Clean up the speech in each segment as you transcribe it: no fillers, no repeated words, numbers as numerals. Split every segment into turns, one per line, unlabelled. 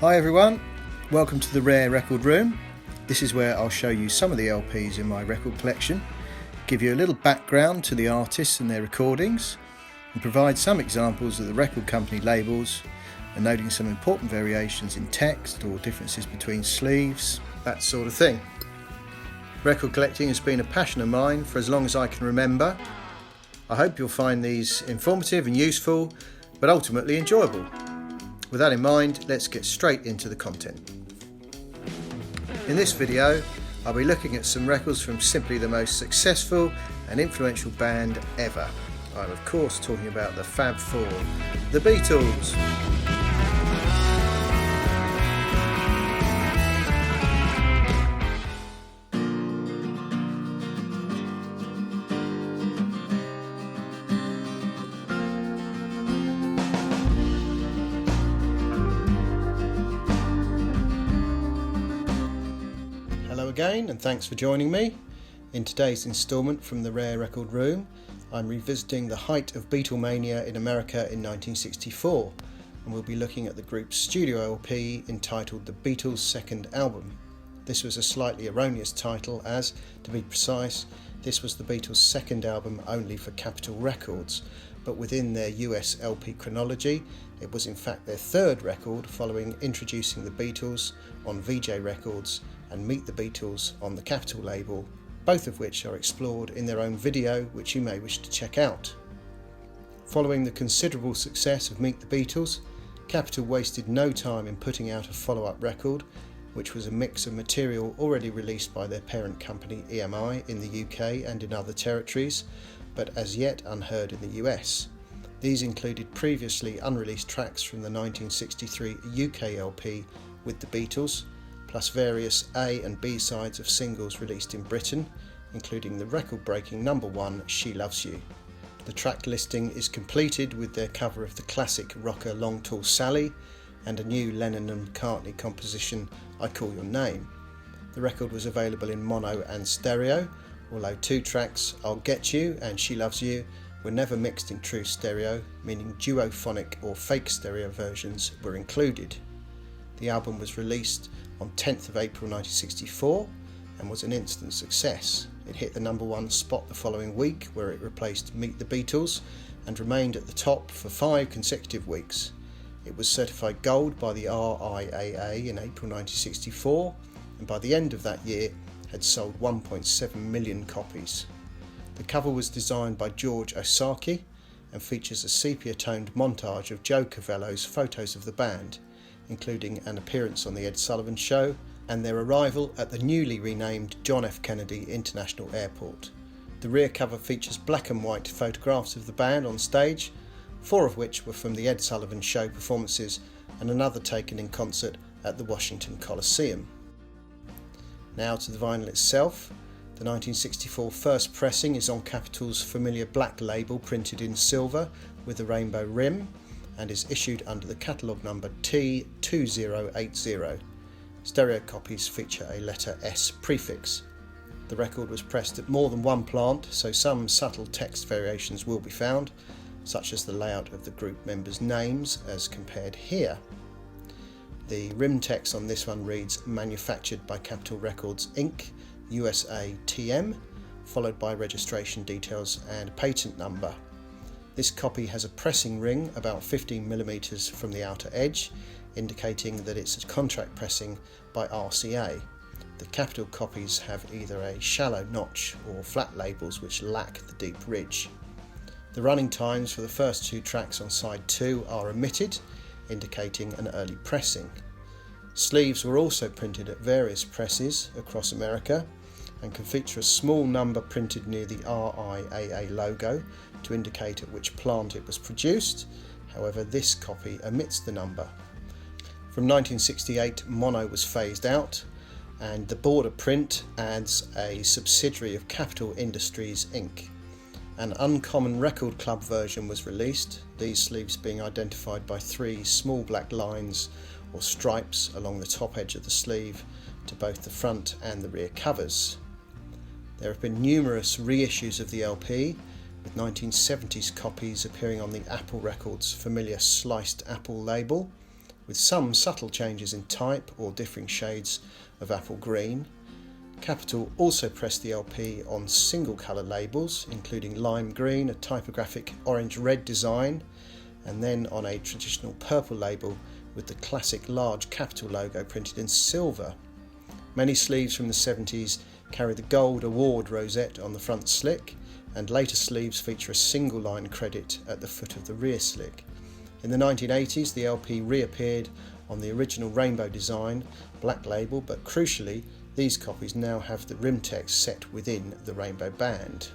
Hi everyone, welcome to the Rare Record Room. This is where I'll show you some of the LPs in my record collection, give you a little background to the artists and their recordings, and provide some examples of the record company labels, and noting some important variations in text or differences between sleeves, that sort of thing. Record collecting has been a passion of mine for as long as I can remember. I hope you'll find these informative and useful, but ultimately enjoyable. With that in mind, let's get straight into the content. In this video, I'll be looking at some records from simply the most successful and influential band ever. I'm of course talking about the Fab Four, the Beatles. Hello again, and thanks for joining me. In today's instalment from the Rare Record Room, I'm revisiting the height of Beatlemania in America in 1964, and we'll be looking at the group's studio LP entitled The Beatles' Second Album. This was a slightly erroneous title as, to be precise, this was the Beatles' second album only for Capitol Records, but within their US LP chronology, it was in fact their third record following introducing the Beatles on VJ Records and Meet the Beatles on the Capitol label, both of which are explored in their own video, which you may wish to check out. Following the considerable success of Meet the Beatles, Capitol wasted no time in putting out a follow-up record, which was a mix of material already released by their parent company EMI in the UK and in other territories, but as yet unheard in the US. These included previously unreleased tracks from the 1963 UK LP with the Beatles, plus various A and B sides of singles released in Britain, including the record-breaking number one She Loves You. The track listing is completed with their cover of the classic rocker Long Tall Sally and a new Lennon and McCartney composition, I Call Your Name. The record was available in mono and stereo, although two tracks, I'll Get You and She Loves You, were never mixed in true stereo, meaning duophonic or fake stereo versions were included. The album was released on 10th of April 1964 and was an instant success. It hit the number one spot the following week, where it replaced Meet the Beatles and remained at the top for 5 consecutive weeks. It was certified gold by the RIAA in April 1964, and by the end of that year had sold 1.7 million copies. The cover was designed by George Osaki and features a sepia-toned montage of Joe Covello's photos of the band, including an appearance on The Ed Sullivan Show and their arrival at the newly renamed John F. Kennedy International Airport. The rear cover features black and white photographs of the band on stage, 4 of which were from the Ed Sullivan Show performances and another taken in concert at the Washington Coliseum. Now to the vinyl itself. The 1964 first pressing is on Capitol's familiar black label printed in silver with a rainbow rim, and is issued under the catalogue number T2080. Stereo copies feature a letter S prefix. The record was pressed at more than one plant, so some subtle text variations will be found, such as the layout of the group members' names as compared here. The rim text on this one reads Manufactured by Capitol Records Inc., USA TM, followed by registration details and patent number. This copy has a pressing ring about 15mm from the outer edge, indicating that it's a contract pressing by RCA. The Capitol copies have either a shallow notch or flat labels which lack the deep ridge. The running times for the first 2 tracks on side 2 are omitted, indicating an early pressing. Sleeves were also printed at various presses across America and can feature a small number printed near the RIAA logo to indicate at which plant it was produced. However, this copy omits the number. From 1968, mono was phased out, and the border print adds a subsidiary of Capitol Industries Inc. An Uncommon Record Club version was released, these sleeves being identified by 3 small black lines or stripes along the top edge of the sleeve to both the front and the rear covers. There have been numerous reissues of the LP, with 1970s copies appearing on the Apple Records familiar sliced apple label, with some subtle changes in type or differing shades of apple green. Capitol also pressed the LP on single colour labels, including lime green, a typographic orange-red design, and then on a traditional purple label with the classic large Capitol logo printed in silver. Many sleeves from the 70s carry the gold award rosette on the front slick, and later sleeves feature a single line credit at the foot of the rear slick. In the 1980s, the LP reappeared on the original rainbow design, black label, but crucially, these copies now have the rim text set within the rainbow band.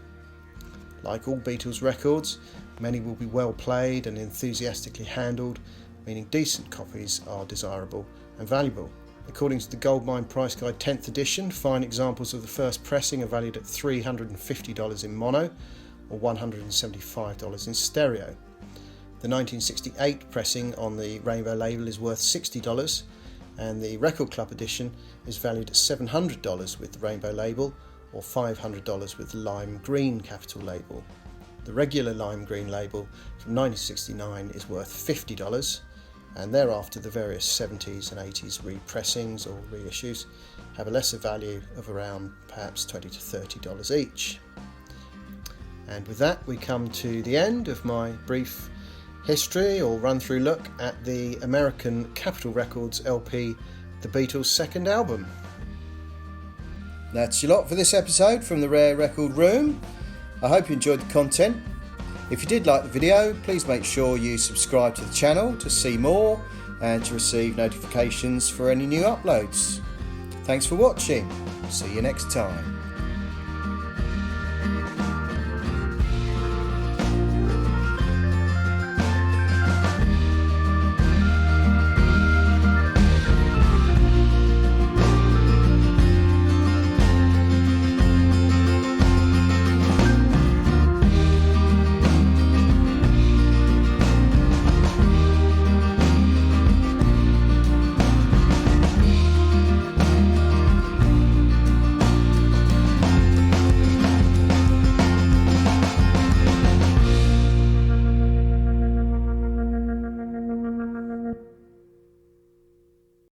Like all Beatles records, many will be well played and enthusiastically handled, meaning decent copies are desirable and valuable. According to the Goldmine Price Guide 10th edition, fine examples of the first pressing are valued at $350 in mono or $175 in stereo. The 1968 pressing on the rainbow label is worth $60, and the Record Club edition is valued at $700 with the rainbow label or $500 with the lime green Capitol label. The regular lime green label from 1969 is worth $50, and thereafter the various 70s and 80s repressings or reissues have a lesser value of around perhaps $20 to $30 each. And with that we come to the end of my brief history or run-through look at the American Capitol Records LP, The Beatles' second album. That's your lot for this episode from the Rare Record Room. I hope you enjoyed the content. If you did like the video, please make sure you subscribe to the channel to see more and to receive notifications for any new uploads. Thanks for watching. See you next time.